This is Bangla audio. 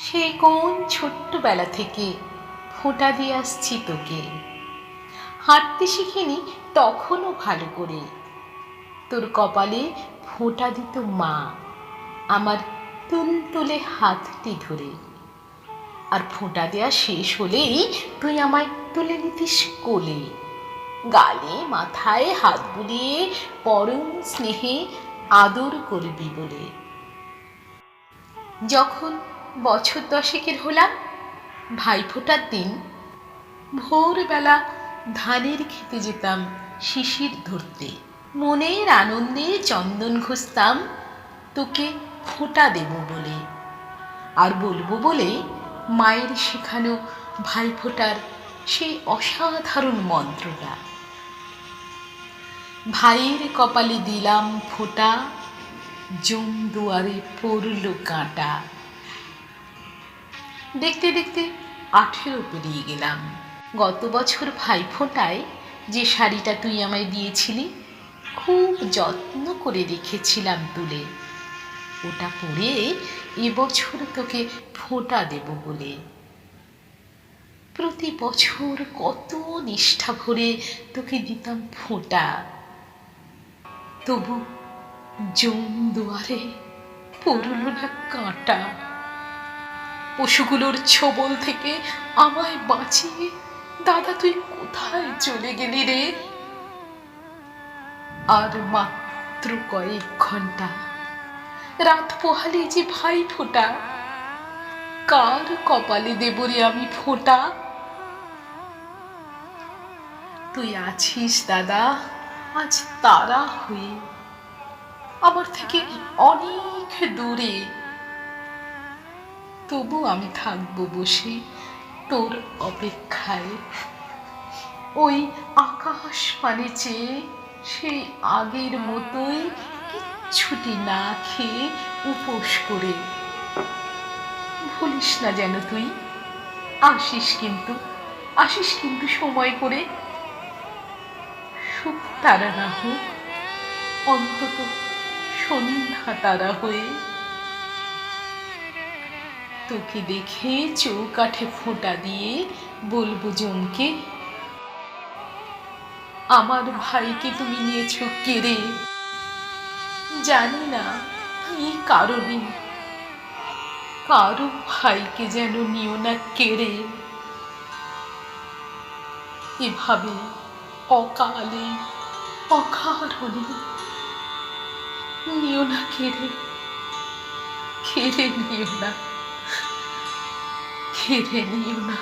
সেই কোন ছোট্টবেলা থেকে ফোঁটা দিয়ে আসছি তোকে। হাঁটতে শিখিনি তখনও ভালো করে, তোর কপালে ফোঁটা দিত মা আমার তুলতুলে হাতটি ধরে। আর ফোঁটা দেয়া শেষ হলেই তুই আমায় তুলে নিতিস কোলে, গালে মাথায় হাত বুলিয়ে পরম স্নেহে আদর করবি বলে। যখন বছর 10 হলাম, ভাইফোঁটার দিন ভোরবেলা ধানের খেতে যেতাম শিশির ধরতে। মনের আনন্দে চন্দন ঘষতাম তোকে ফোঁটা দেব বলে, আর বলবো বলে মায়ের শেখানো ভাইফোঁটার সেই অসাধারণ মন্ত্রটা। ভাইয়ের কপালে দিলাম ফোঁটা, জম দুয়ারে পড়ল কাঁটা। দেখতে দেখতে 18 পেরিয়ে গেলাম। গত বছর ভাইফোঁটায় যে শাড়িটা তুই আমায় দিয়েছিলি, খুব যত্ন করে রেখেছিলাম তুলে। ওটা পরে এবছর তোকে ফোঁটা দেব বলে। প্রতি বছর কত নিষ্ঠা ভরে তোকে দিতাম ফোঁটা, তবু জম দুয়ারে পড়ল না কাঁটা। পশুগুলোর ছোবল থেকে আমায় বাঁচিয়ে দাদা তুই কোথায় চলে গেলি রে? আর মাত্র কয়েক ঘন্টা, রাত পোহালে যে ভাইফোঁটা, কার কপালে দেব রে আমি ফোঁটা? তুই আছিস দাদা আজ তারা হয়ে, আমার থেকে অনেক দূরে। তবু আমি থাকবো বসে তোর অপেক্ষায়, ওই আকাশ পানে চেয়ে সেই আগের মতোই কিচ্ছুটি না খেয়ে উপোস করে। ভুলিস না যেন তুই, আসিস কিন্তু সময় করে। সুখ তারা না হোক, অন্তত সন্ধ্যা তারা হয়ে। তোকে দেখে চৌকাঠে ফোঁটা দিয়ে বলবো জমকে, আমার ভাইকে তুমি নিয়েছো কেড়ে। জানি না কি কারণে, কারো ভাইকে যেন নিও না কেড়ে। এভাবে অকালে অকারণে নিও না কেড়ে, কেড়ে নিও না, কেড়ে নিও না।